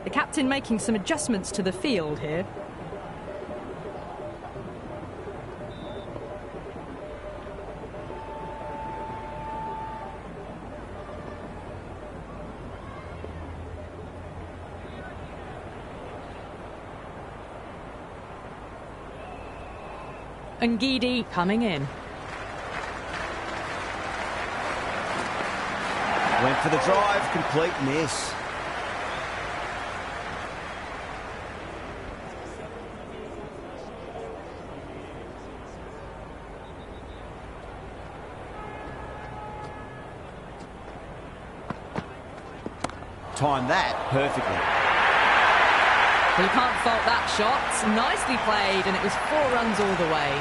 The captain making some adjustments to the field here. Ngidi coming in. Went for the drive, complete miss. Timed that perfectly. Well, you can't fault that shot. Nicely played, and it was 4 runs all the way.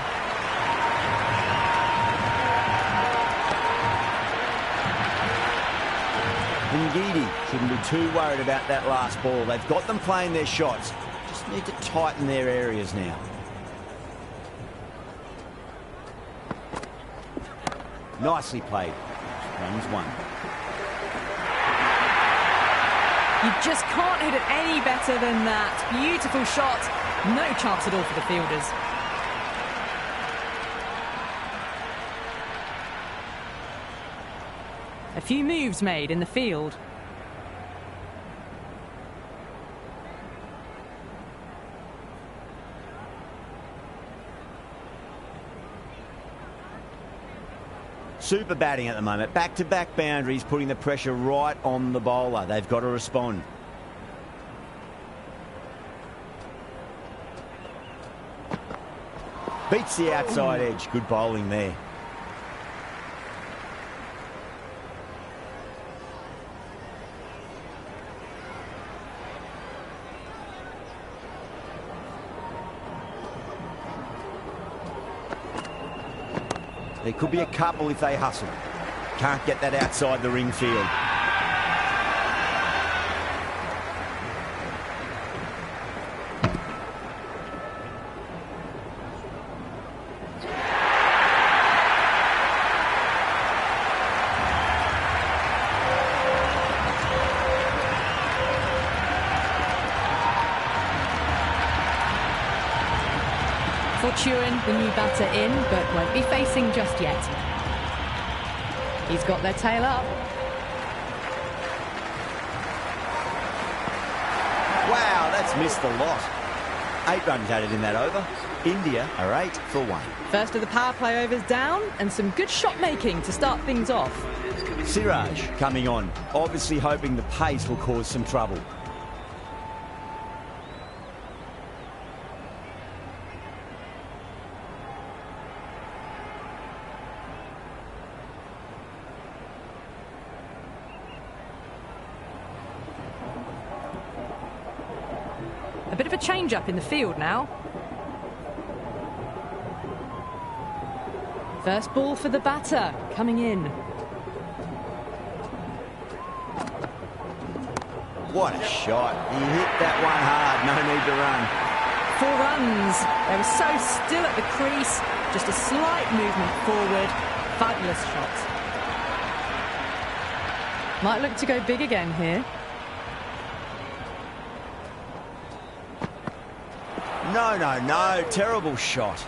Ngidi shouldn't be too worried about that last ball. They've got them playing their shots. Just need to tighten their areas now. Nicely played. Runs 1. You just can't hit it any better than that. Beautiful shot. No chance at all for the fielders. A few moves made in the field. Super batting at the moment. Back-to-back boundaries, putting the pressure right on the bowler. They've got to respond. Beats the outside edge. Good bowling there. There could be a couple if they hustle. Can't get that outside the ring field. Fortune, the new batter in, but won't be facing just yet. He's got their tail up. Wow, that's missed a lot. 8 runs added in that over. India are 8 for 1. First of the power play overs down, and some good shot making to start things off. Siraj coming on, obviously hoping the pace will cause some trouble. A bit of a change-up in the field now. First ball for the batter, coming in. What a shot. He hit that one hard, no need to run. 4 runs. They were so still at the crease. Just a slight movement forward. Fabulous shot. Might look to go big again here. No. Terrible shot.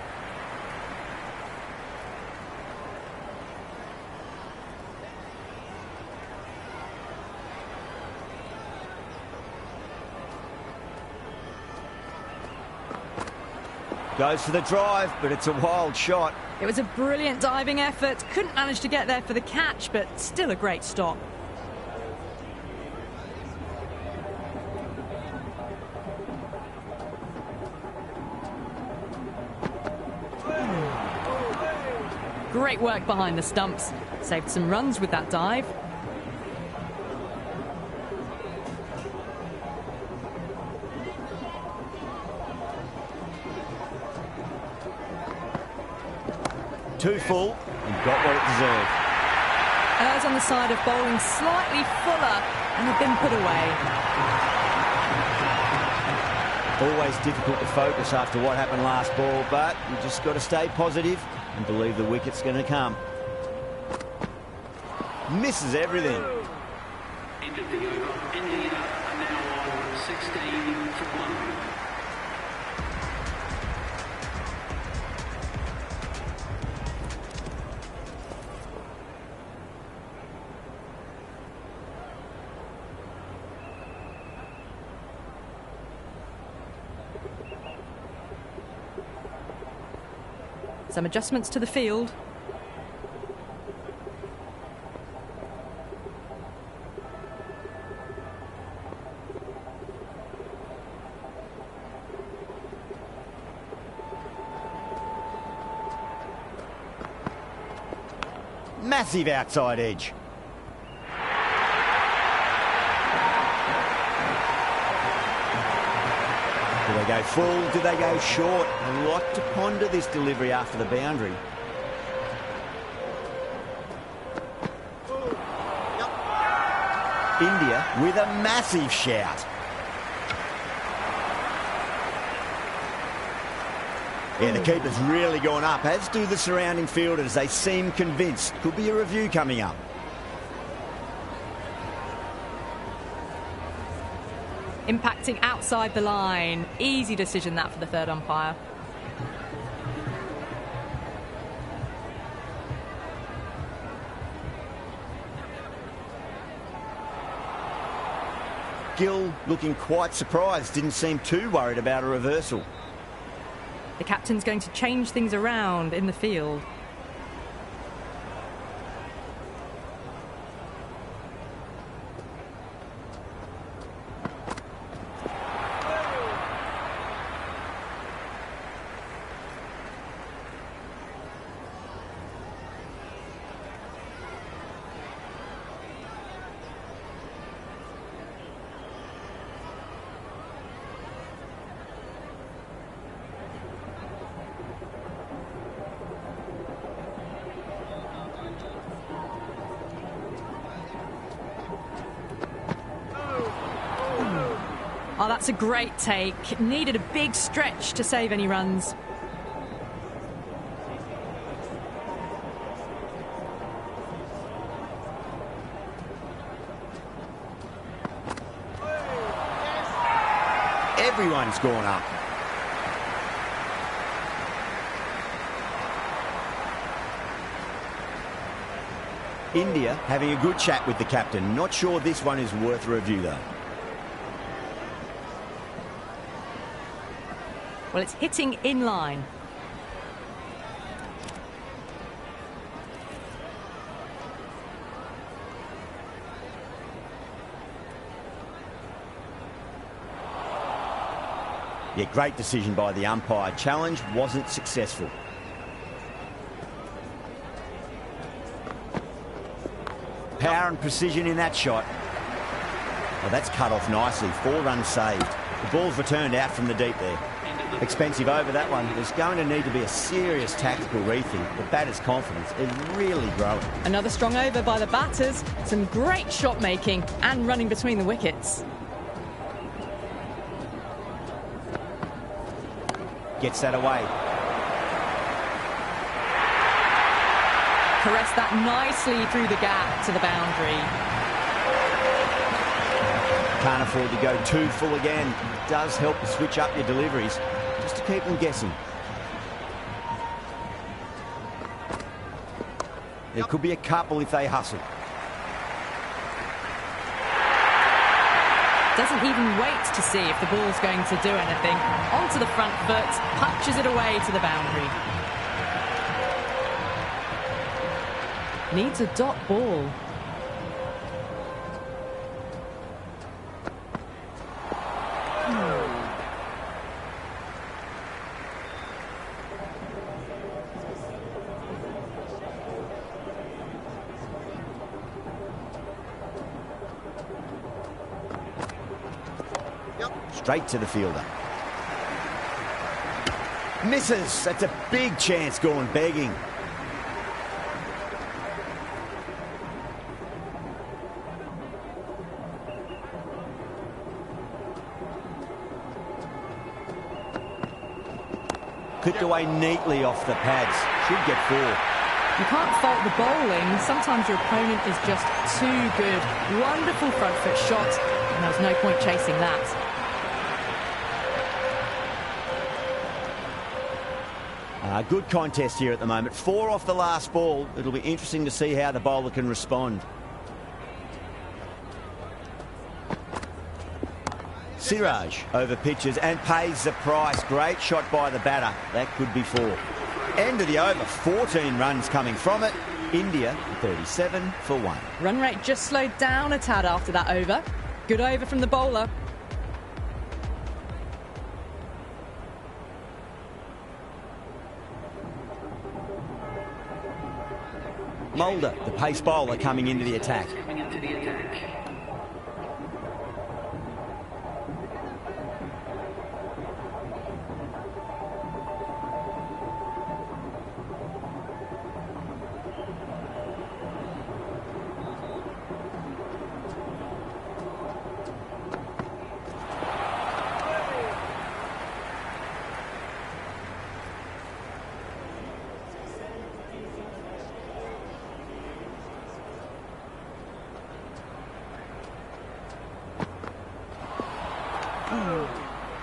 Goes for the drive, but it's a wild shot. It was a brilliant diving effort. Couldn't manage to get there for the catch, but still a great stop. Great work behind the stumps. Saved some runs with that dive. Too full and got what it deserved. Errs on the side of bowling slightly fuller and have been put away. Always difficult to focus after what happened last ball, but you just got to stay positive and believe the wicket's going to come. Misses everything. Into the over, India are now on 16 for 1. Some adjustments to the field. Massive outside edge. Do they go full? Do they go short? A lot to ponder this delivery after the boundary. India with a massive shout. Yeah, the keeper's really gone up, as do the surrounding fielders. They seem convinced. Could be a review coming up. Impacting outside the line. Easy decision that for the third umpire. Gill looking quite surprised. Didn't seem too worried about a reversal. The captain's going to change things around in the field. Oh, that's a great take. Needed a big stretch to save any runs. Everyone's gone up. India having a good chat with the captain. Not sure this one is worth a review, though. Well, it's hitting in line. Yeah, great decision by the umpire. Challenge wasn't successful. Power and precision in that shot. Well, that's cut off nicely. 4 runs saved. The ball's returned out from the deep there. Expensive over that one. There's going to need to be a serious tactical rethink. The batter's confidence is really growing. Another strong over by the batters. Some great shot making and running between the wickets. Gets that away. Caressed that nicely through the gap to the boundary. Can't afford to go too full again. It does help to switch up your deliveries, just to keep them guessing. There could be a couple if they hustle. Doesn't even wait to see if the ball's going to do anything. Onto the front foot, punches it away to the boundary. Needs a dot ball. Straight to the fielder. Misses. That's a big chance going begging. Clipped away neatly off the pads. Should get 4. You can't fault the bowling. Sometimes your opponent is just too good. Wonderful front foot shot, and there was no point chasing that. Good contest here at the moment. 4 off the last ball. It'll be interesting to see how the bowler can respond. Siraj over pitches and pays the price. Great shot by the batter. That could be 4. End of the over. 14 runs coming from it. India 37 for 1. Run rate just slowed down a tad after that over. Good over from the bowler. Mulder, the pace bowler, coming into the attack. Coming into the attack.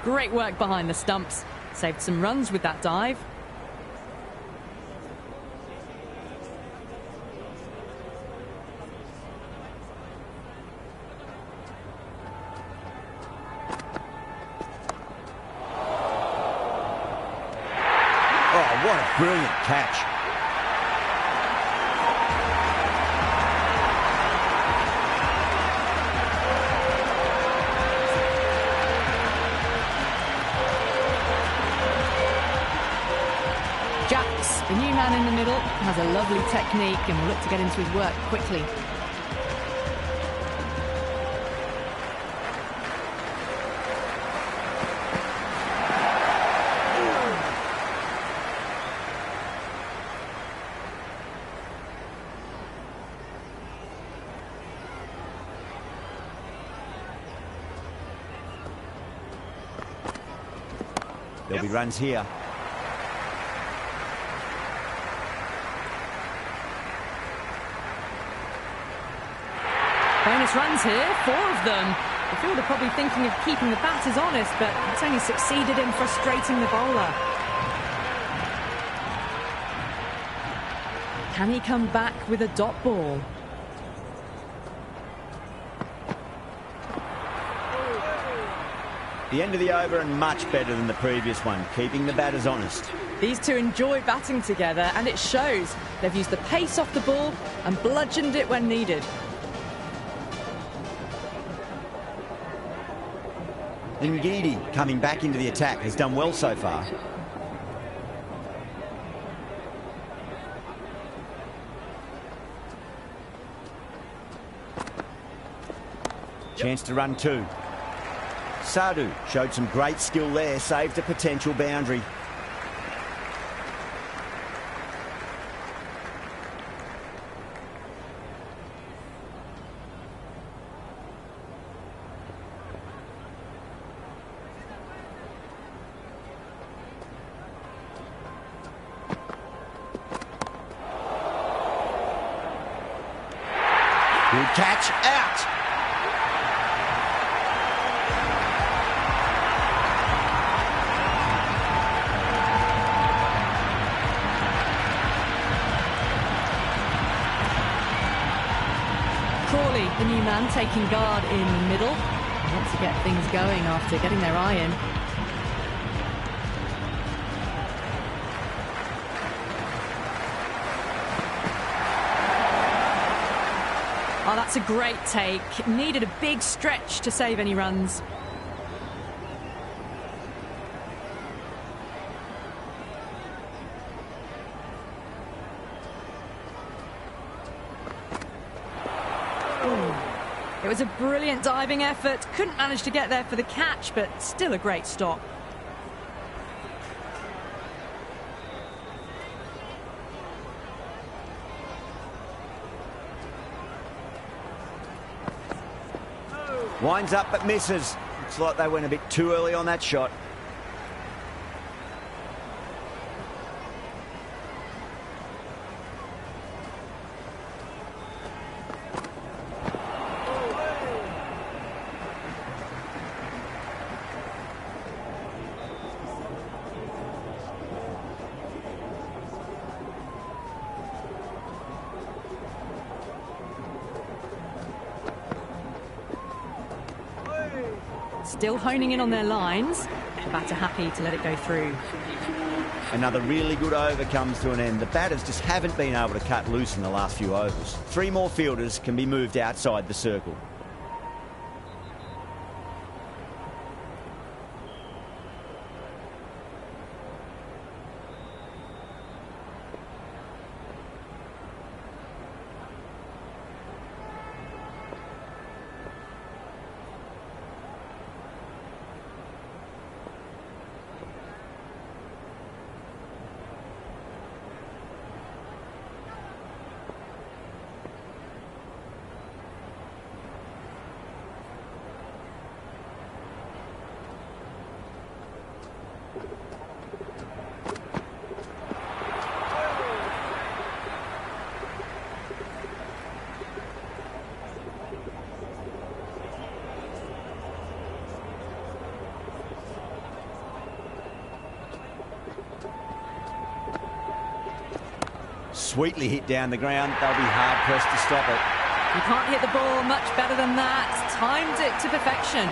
Great work behind the stumps. Saved some runs with that dive. Oh, what a brilliant catch. The new man in the middle has a lovely technique and will look to get into his work quickly. There'll be runs here. Bonus runs here, 4 of them. The field are probably thinking of keeping the batters honest, but it's only succeeded in frustrating the bowler. Can he come back with a dot ball? The end of the over and much better than the previous one, keeping the batters honest. These two enjoy batting together, and it shows. They've used the pace off the ball and bludgeoned it when needed. Ngidi, coming back into the attack, has done well so far. Chance to run 2. Sadhu showed some great skill there, saved a potential boundary. Good catch, out. Crawley, the new man, taking guard in the middle. They want to get things going after getting their eye in. Oh, that's a great take. Needed a big stretch to save any runs. It was a brilliant diving effort. Couldn't manage to get there for the catch, but still a great stop. Winds up but misses. Looks like they went a bit too early on that shot. still honing in on their lines. The batter happy to let it go through. Another really good over comes to an end. The batters just haven't been able to cut loose in the last few overs. 3 more fielders can be moved outside the circle. Sweetly hit down the ground. They'll be hard-pressed to stop it. You can't hit the ball much better than that. Timed it to perfection.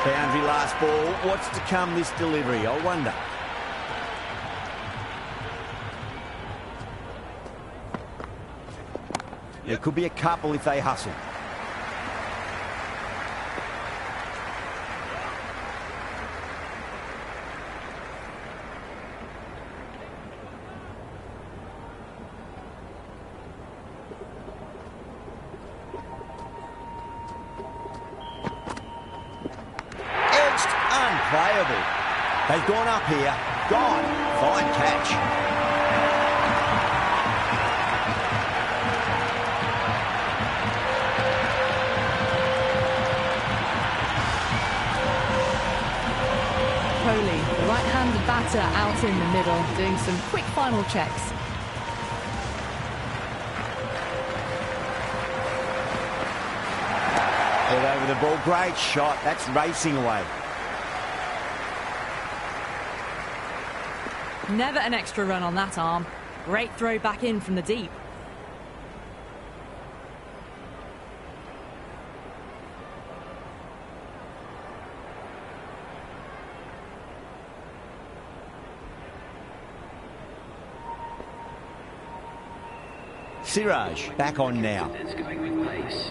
Boundary last ball. What's to come this delivery, I wonder? There could be a couple if they hustle. Unplayable. They've gone up here. Gone. Fine catch. Coley, the right-handed batter, out in the middle, doing some quick final checks. Head over the ball. Great shot. That's racing away. Never an extra run on that arm. Great throw back in from the deep. Siraj back on now. It's going with pace.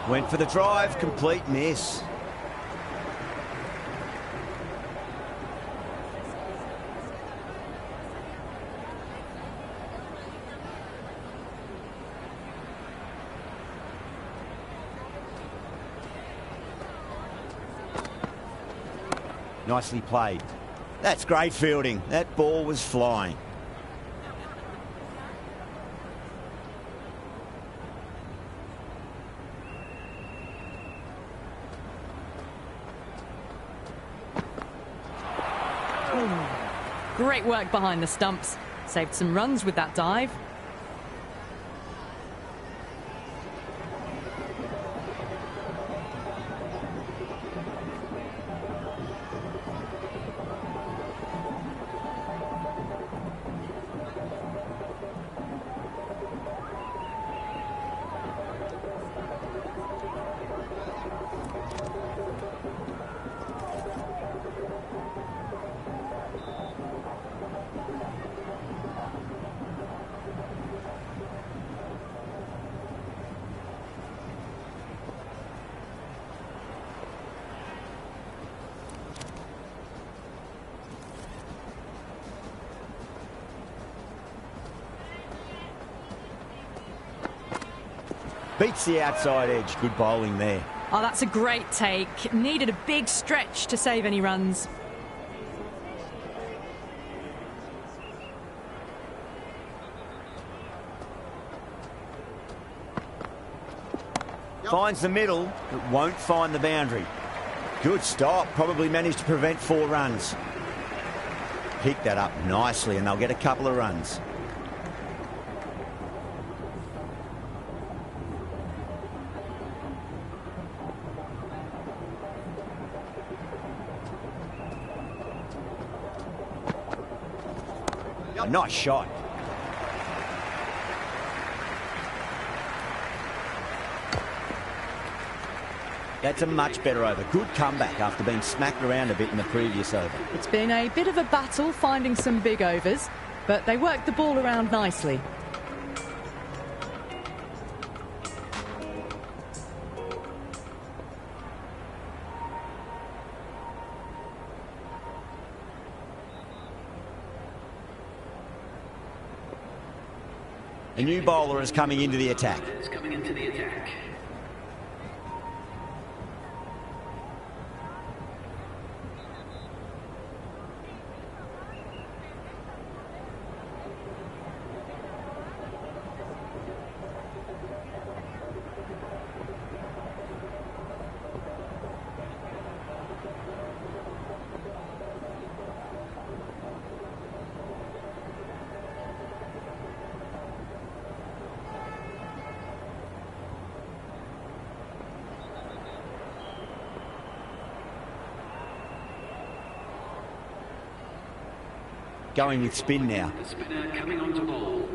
Went for the drive, complete miss. Nicely played. That's great fielding. That ball was flying. Great work behind the stumps. Saved some runs with that dive. Beats the outside edge. Good bowling there. Oh, that's a great take. Needed a big stretch to save any runs. Finds the middle, but won't find the boundary. Good stop. Probably managed to prevent 4 runs. Picked that up nicely, and they'll get a couple of runs. A nice shot. That's a much better over. Good comeback after being smacked around a bit in the previous over. It's been a bit of a battle finding some big overs, but they worked the ball around nicely. A new bowler is coming into the attack. It's coming into the attack. Going with spin now. The spinner coming on to bowl.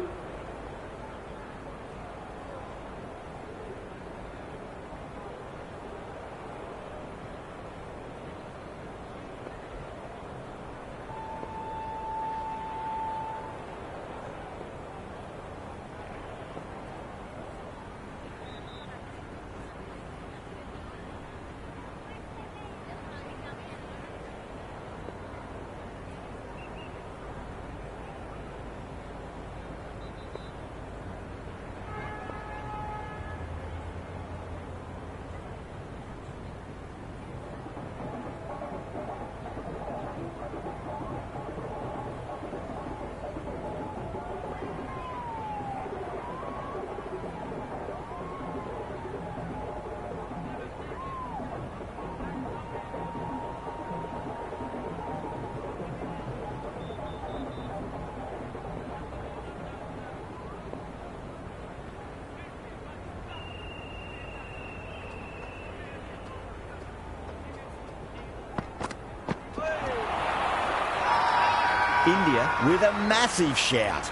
India with a massive shout.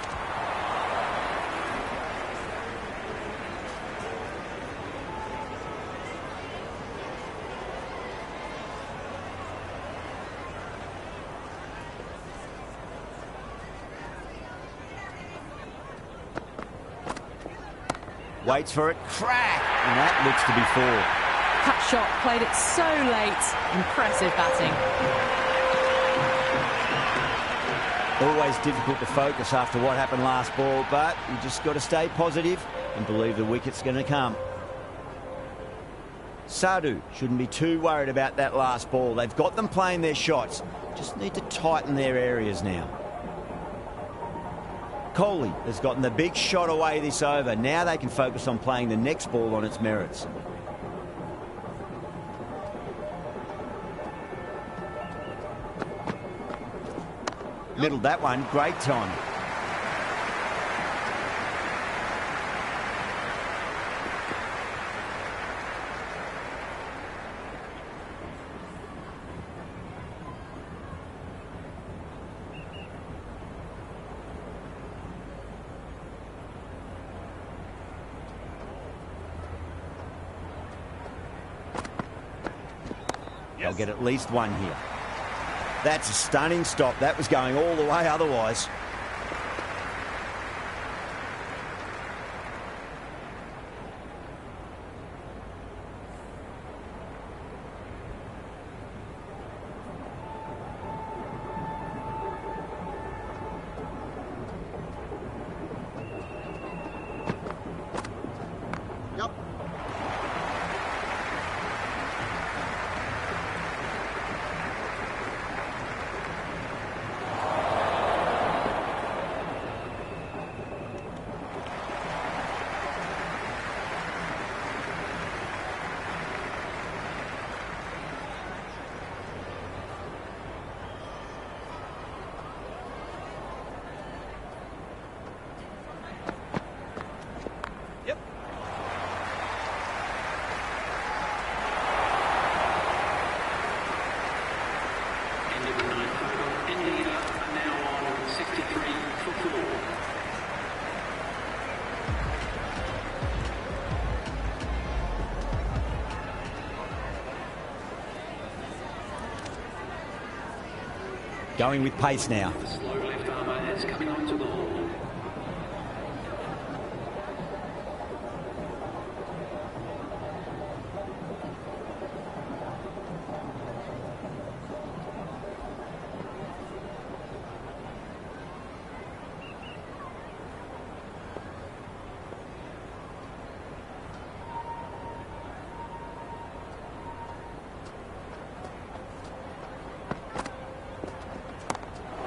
Waits for it, crack, and that looks to be four. Cut shot, played it so late. Impressive batting. Always difficult to focus after what happened last ball, but you just got to stay positive and believe the wicket's going to come. Sadhu shouldn't be too worried about that last ball. They've got them playing their shots. Just need to tighten their areas now. Kohli has gotten the big shot away this over. Now they can focus on playing the next ball on its merits. Middled that one, great time. They'll get at least one here. That's a stunning stop. That was going all the way otherwise. Going with pace now. The slow left armour is coming onto ball.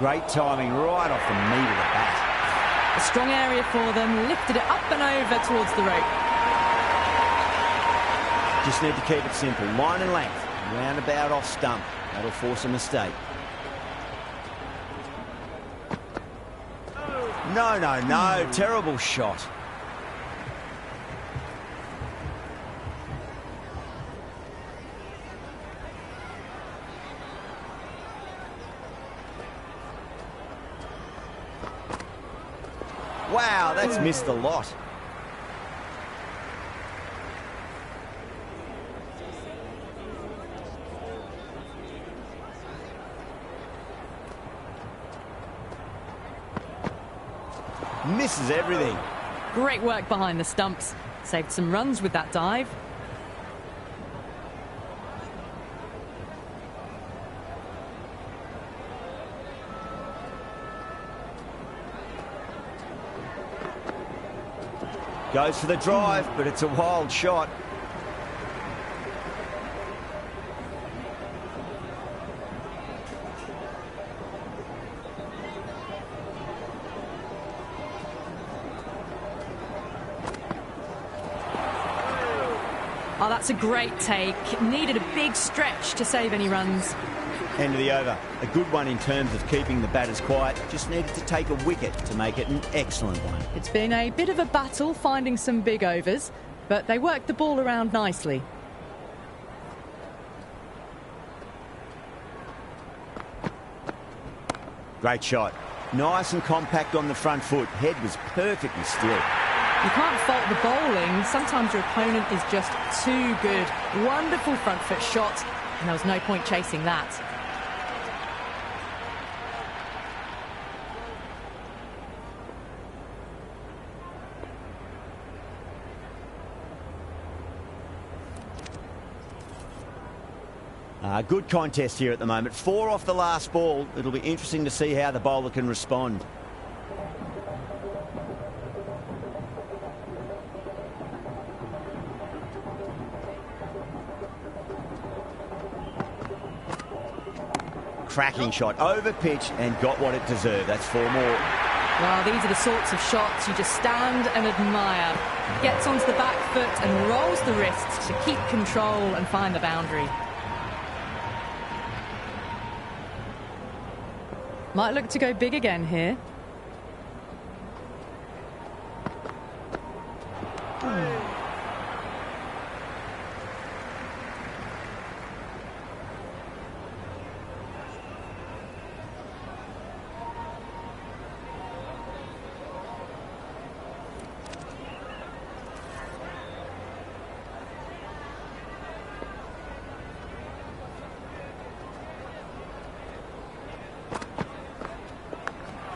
Great timing right off the meat of the bat. A strong area for them, lifted it up and over towards the rope. Just need to keep it simple. Line and length. Roundabout off stump. That'll force a mistake. No. Terrible shot. Wow, that's missed a lot. Misses everything. Great work behind the stumps. Saved some runs with that dive. Goes for the drive, but it's a wild shot. Oh, that's a great take. Needed a big stretch to save any runs. End of the over. A good one in terms of keeping the batters quiet. Just needed to take a wicket to make it an excellent one. It's been a bit of a battle finding some big overs, but they worked the ball around nicely. Great shot. Nice and compact on the front foot. Head was perfectly still. You can't fault the bowling. Sometimes your opponent is just too good. Wonderful front foot shot, and there was no point chasing that. Good contest here at the moment. 4 off the last ball. It'll be interesting to see how the bowler can respond. Cracking shot, over pitch and got what it deserved. That's 4 more. Well, these are the sorts of shots you just stand and admire. Gets onto the back foot and rolls the wrists to keep control and find the boundary. Might look to go big again here.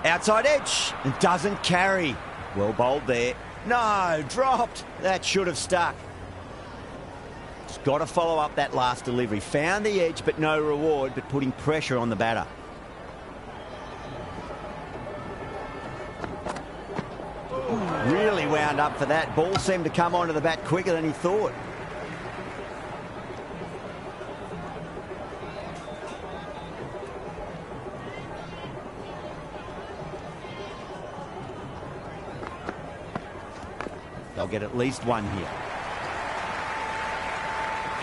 Outside edge and doesn't carry. Well bowled there. No, dropped. That should have stuck. Just got to follow up that last delivery. Found the edge but no reward, but putting pressure on the batter. Really wound up for that. Ball seemed to come onto the bat quicker than he thought. They'll get at least one here.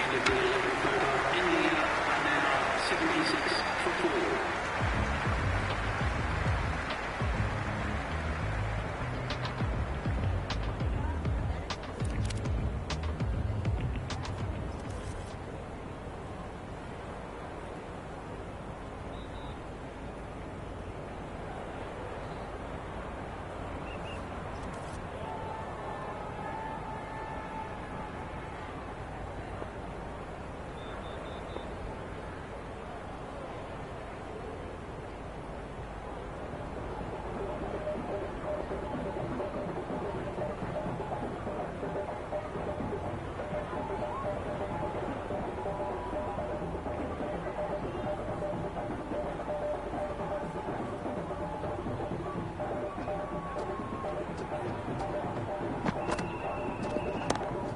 End of the 11th over. India are now 76 for 4.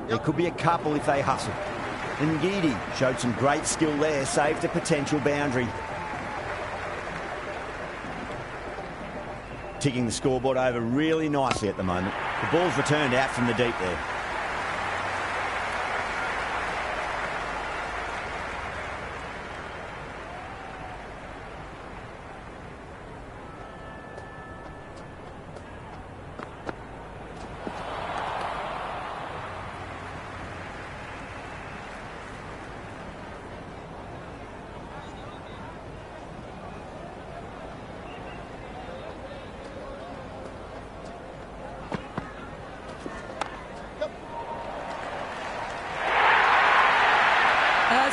There could be a couple if they hustle. And Ngidi showed some great skill there, saved a potential boundary. Ticking the scoreboard over really nicely at the moment. The ball's returned out from the deep there.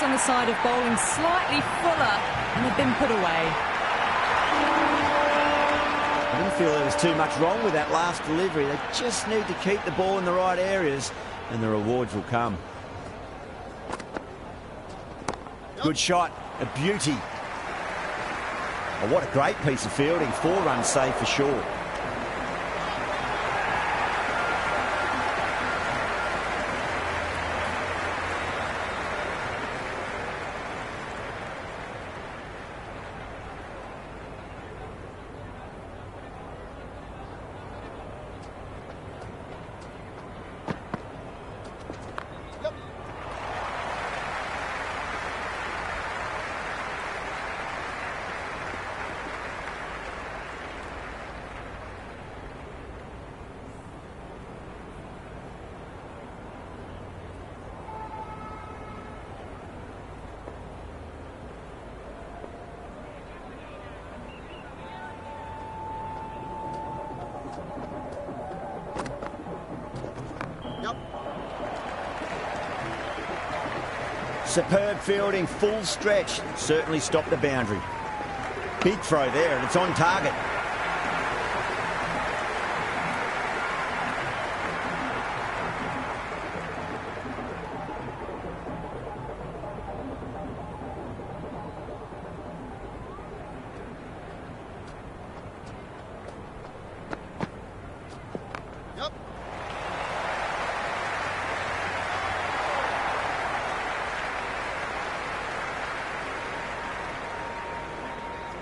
On the side of bowling slightly fuller and had been put away. I didn't feel there was too much wrong with that last delivery. They just need to keep the ball in the right areas and the rewards will come. Good shot, a beauty. Oh, what a great piece of fielding. 4 runs saved for sure. Superb fielding, full stretch. Certainly stopped the boundary. Big throw there, and it's on target.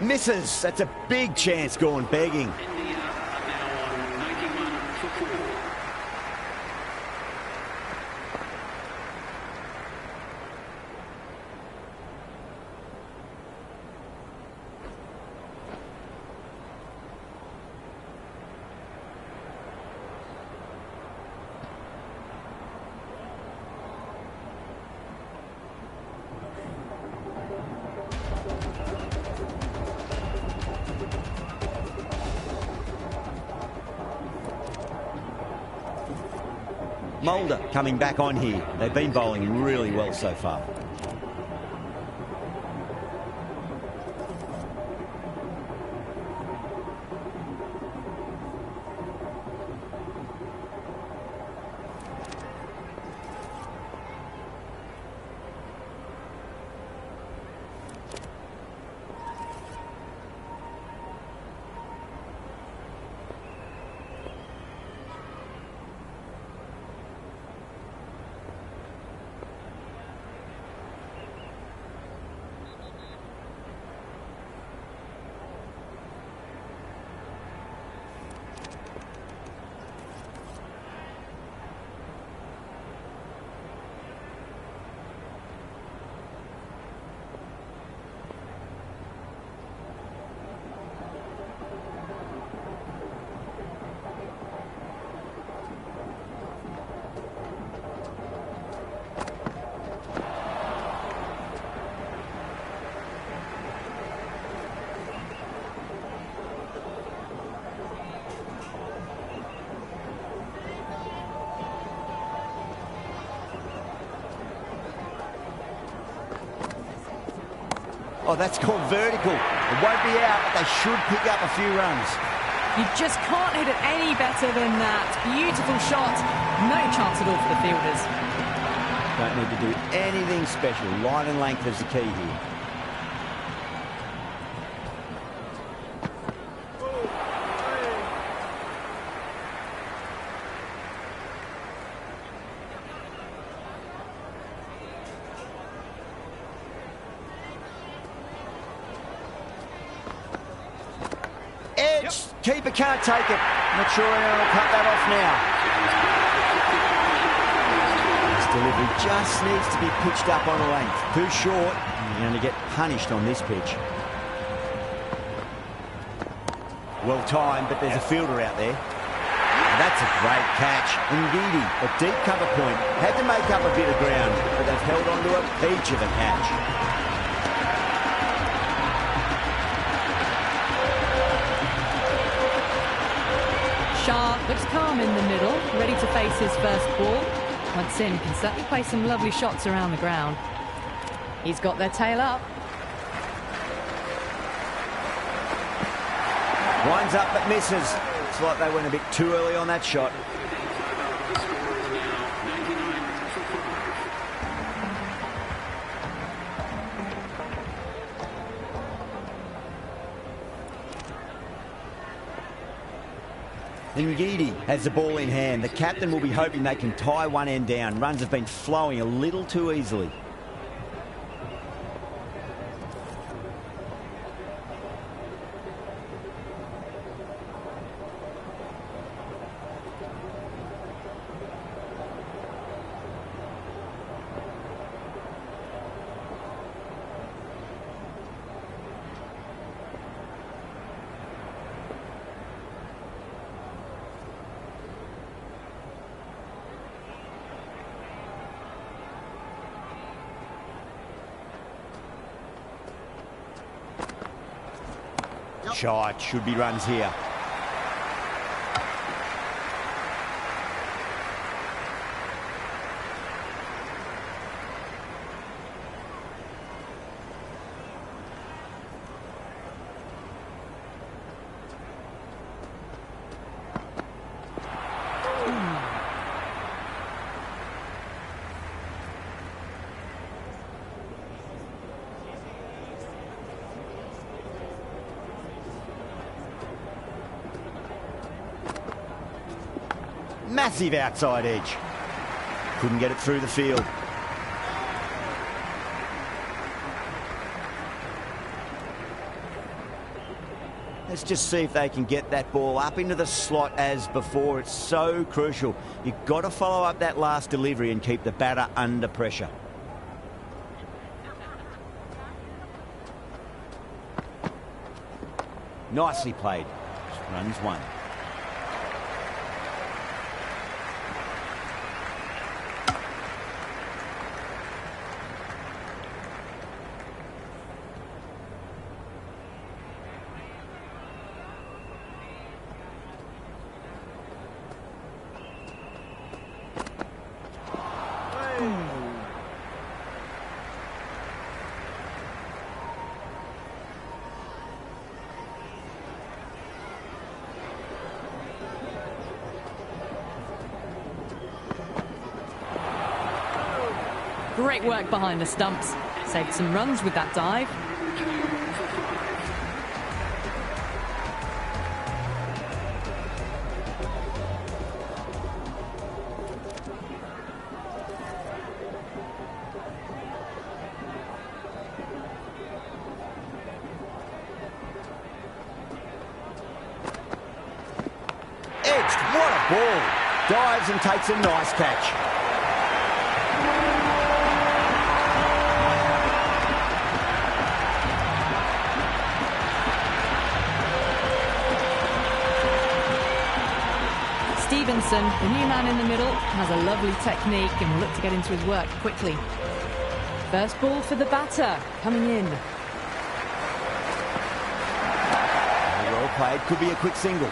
Misses. That's a big chance gone begging. India are now on 91 for 4. Mulder coming back on here. They've been bowling really well so far. Oh, that's gone vertical. It won't be out, but they should pick up a few runs. You just can't hit it any better than that. Beautiful shot. No chance at all for the fielders. Don't need to do anything special. Line and length is the key here. Keeper can't take it. Not sure anyone will cut that off now. This delivery just needs to be pitched up on a length. Too short, and you're going to get punished on this pitch. Well timed, but there's a fielder out there. And that's a great catch. Ngidi, a deep cover point, had to make up a bit of ground, but they've held on to a peach of a catch. Sharp looks calm in the middle, ready to face his first ball. Once in, can certainly play some lovely shots around the ground. He's got their tail up. Winds up but misses. It's like they went a bit too early on that shot. Ngidi has the ball in hand. The captain will be hoping they can tie one end down. Runs have been flowing a little too easily. Shot, should be runs here. Massive outside edge. Couldn't get it through the field. Let's just see if they can get that ball up into the slot as before. It's so crucial. You've got to follow up that last delivery and keep the batter under pressure. Nicely played. Runs one. Great work behind the stumps. Saved some runs with that dive. Edged, what a ball. Dives and takes a nice catch. Stevenson, the new man in the middle, has a lovely technique and will look to get into his work quickly. First ball for the batter, coming in. Well played, could be a quick single.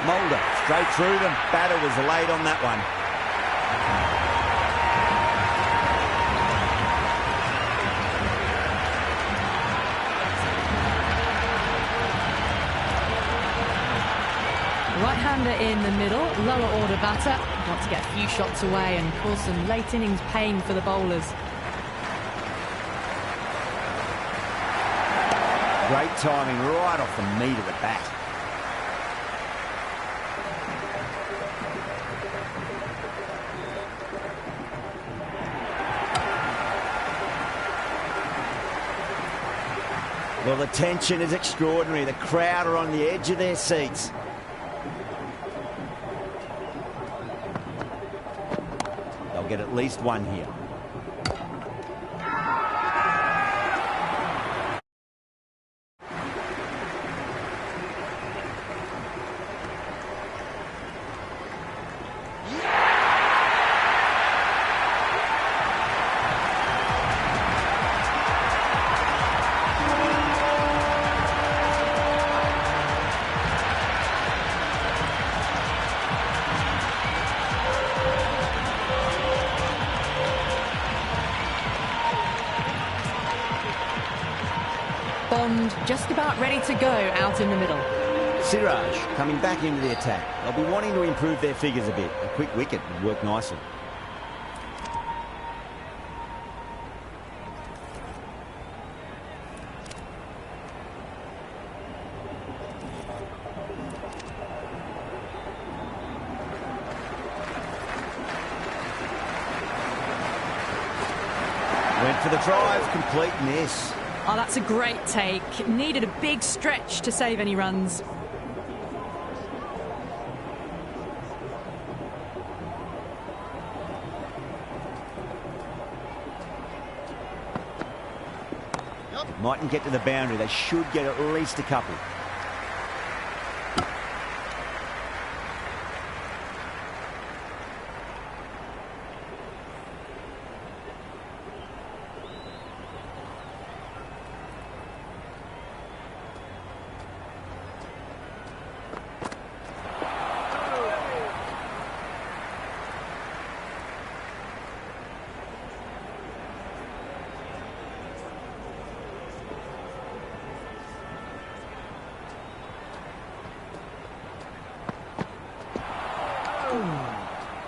Mulder, straight through them. Batter was late on that one. Right-hander in the middle, lower order batter. Want to get a few shots away and cause some late innings pain for the bowlers. Great timing right off the meat of the bat. Well, the tension is extraordinary. The crowd are on the edge of their seats. They'll get at least one here. Bond just about ready to go out in the middle. Siraj coming back into the attack. They'll be wanting to improve their figures a bit. A quick wicket would work nicely. Went for the drive, complete miss. Oh, that's a great take. Needed a big stretch to save any runs. Mightn't get to the boundary. They should get at least a couple.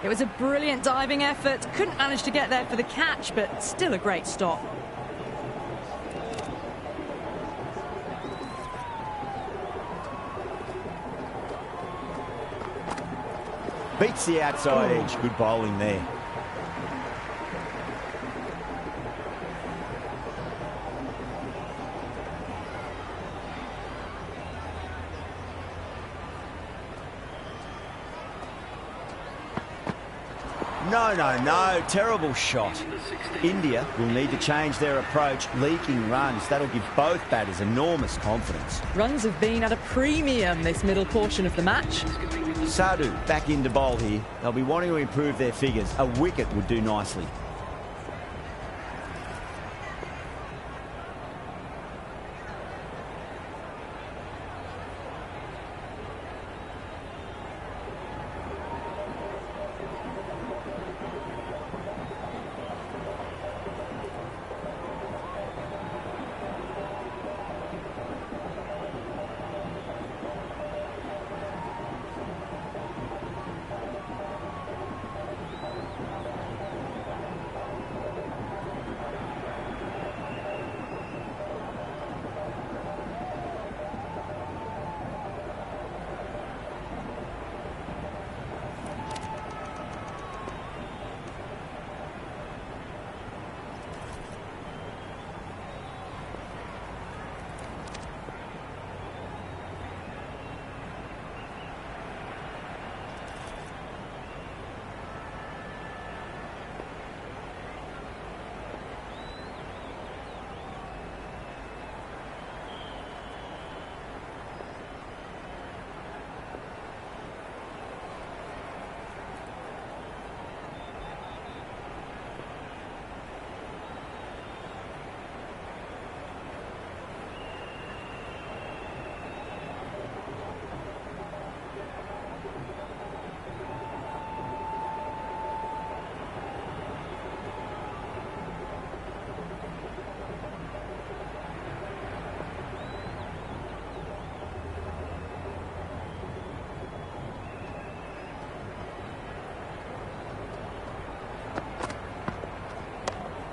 It was a brilliant diving effort. Couldn't manage to get there for the catch, but still a great stop. Beats the outside edge. Good bowling there. No. Terrible shot. India will need to change their approach. Leaking runs. That'll give both batters enormous confidence. Runs have been at a premium this middle portion of the match. Sadhu back into bowl here. They'll be wanting to improve their figures. A wicket would do nicely.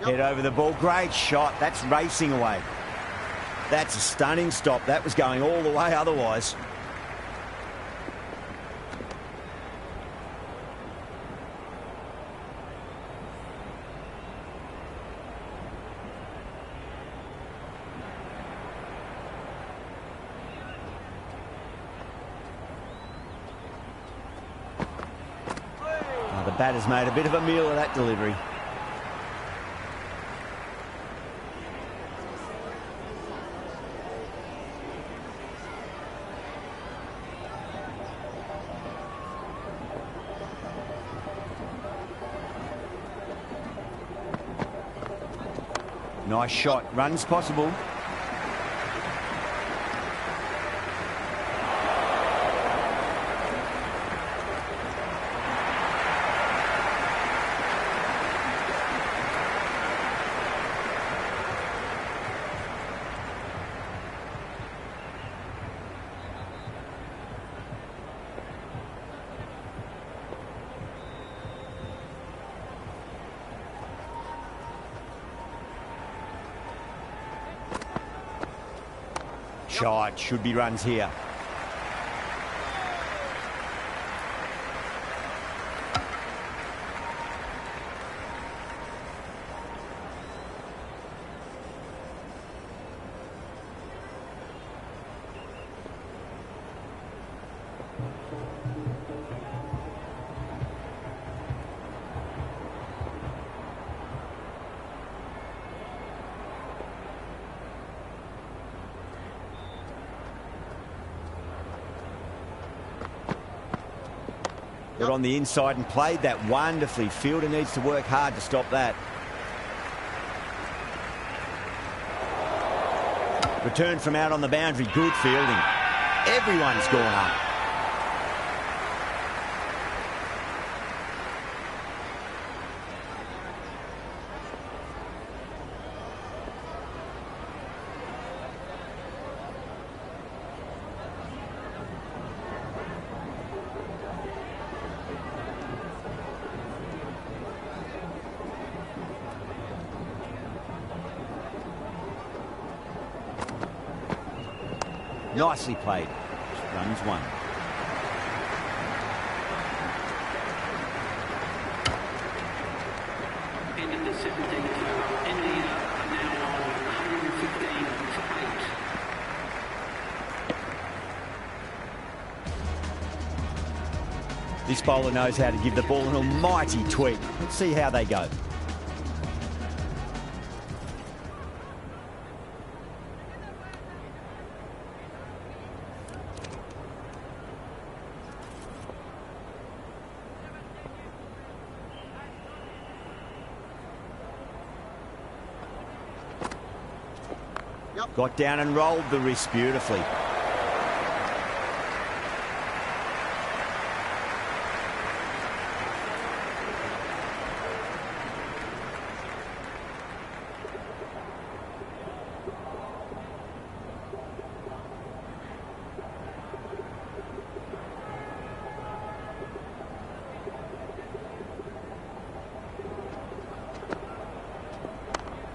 Head over the ball. Great shot. That's racing away. That's a stunning stop. That was going all the way otherwise. The batter's made a bit of a meal of that delivery. Nice shot. Runs possible. Shot. Should be runs here. Got on the inside and played that wonderfully. Fielder needs to work hard to stop that. Return from out on the boundary. Good fielding. Everyone's gone up. Nicely played. Runs one. End of the 17th over. India are now on 115 for 8. This bowler knows how to give the ball an almighty tweak. Let's see how they go. Got down and rolled the wrist beautifully.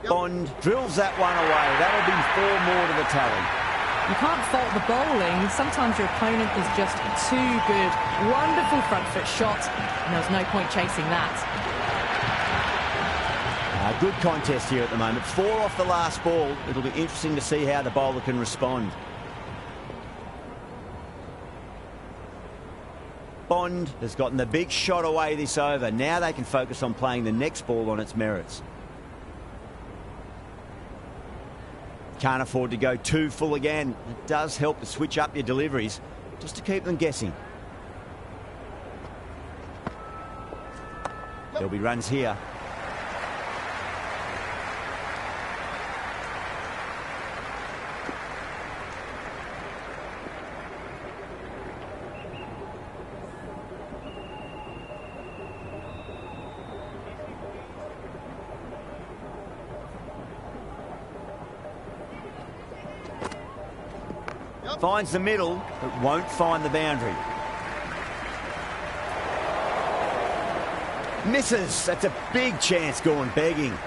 Bond drills that one away. That'll be 4 more to the tally. You can't fault the bowling. Sometimes your opponent is just too good. Wonderful front foot shot, and there's no point chasing that. Good contest here at the moment. 4 off the last ball. It'll be interesting to see how the bowler can respond. Bond has gotten the big shot away this over. Now they can focus on playing the next ball on its merits. Can't afford to go too full again. It does help to switch up your deliveries just to keep them guessing. There'll be runs here. Finds the middle, but won't find the boundary. Misses. That's a big chance going begging.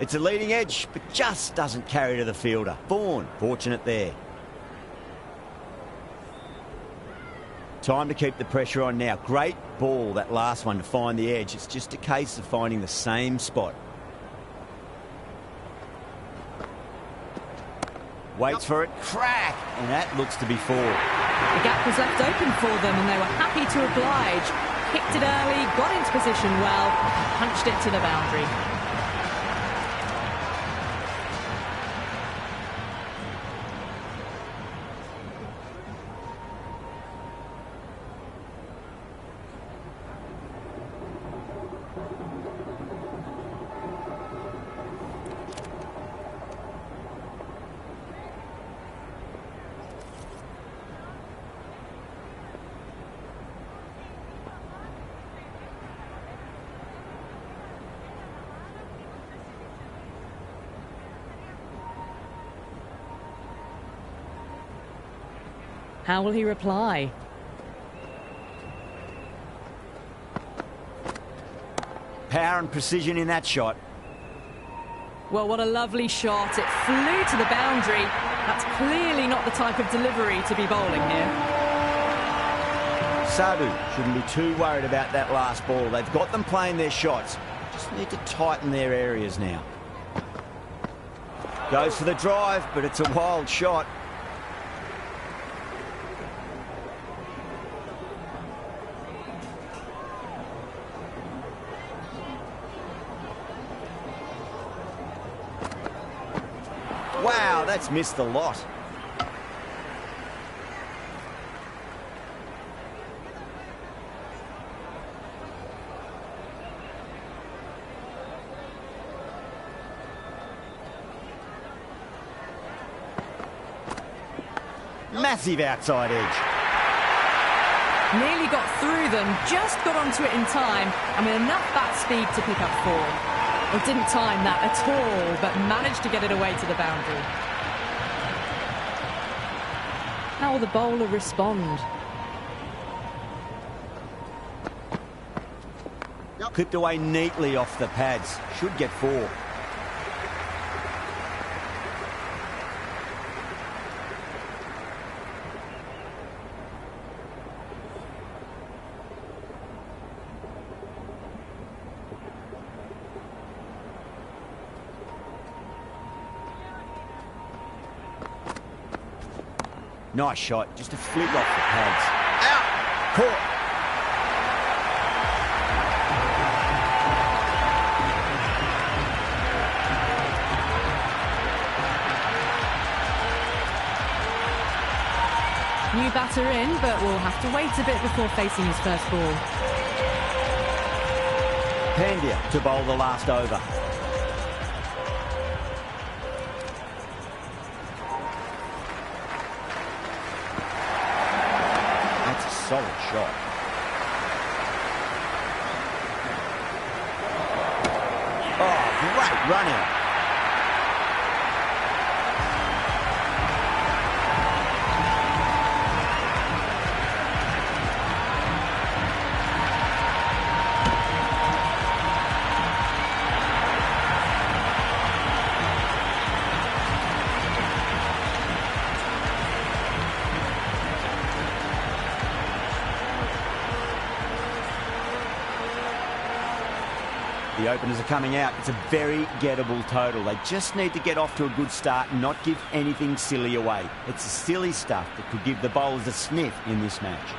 It's a leading edge, but just doesn't carry to the fielder. Vaughan, fortunate there. Time to keep the pressure on now. Great ball, that last one, to find the edge. It's just a case of finding the same spot. Waits for it, crack, and that looks to be four. The gap was left open for them and they were happy to oblige. Kicked it early, got into position well, punched it to the boundary. How will he reply? Power and precision in that shot. Well, what a lovely shot. It flew to the boundary. That's clearly not the type of delivery to be bowling here. Sadhu shouldn't be too worried about that last ball. They've got them playing their shots. Just need to tighten their areas now. Goes for the drive, but it's a wild shot. Wow, that's missed a lot. Massive outside edge. Nearly got through them, just got onto it in time, and with enough bat speed to pick up four. It didn't time that at all, but managed to get it away to the boundary. How will the bowler respond? Clipped away neatly off the pads. Should get four. Nice shot, just a flick off the pads. Out! Caught! New batter in, but will have to wait a bit before facing his first ball. Pandya to bowl the last over. Solid shot. Oh, great run out. The openers are coming out. It's a very gettable total. They just need to get off to a good start and not give anything silly away. It's the silly stuff that could give the bowlers a sniff in this match.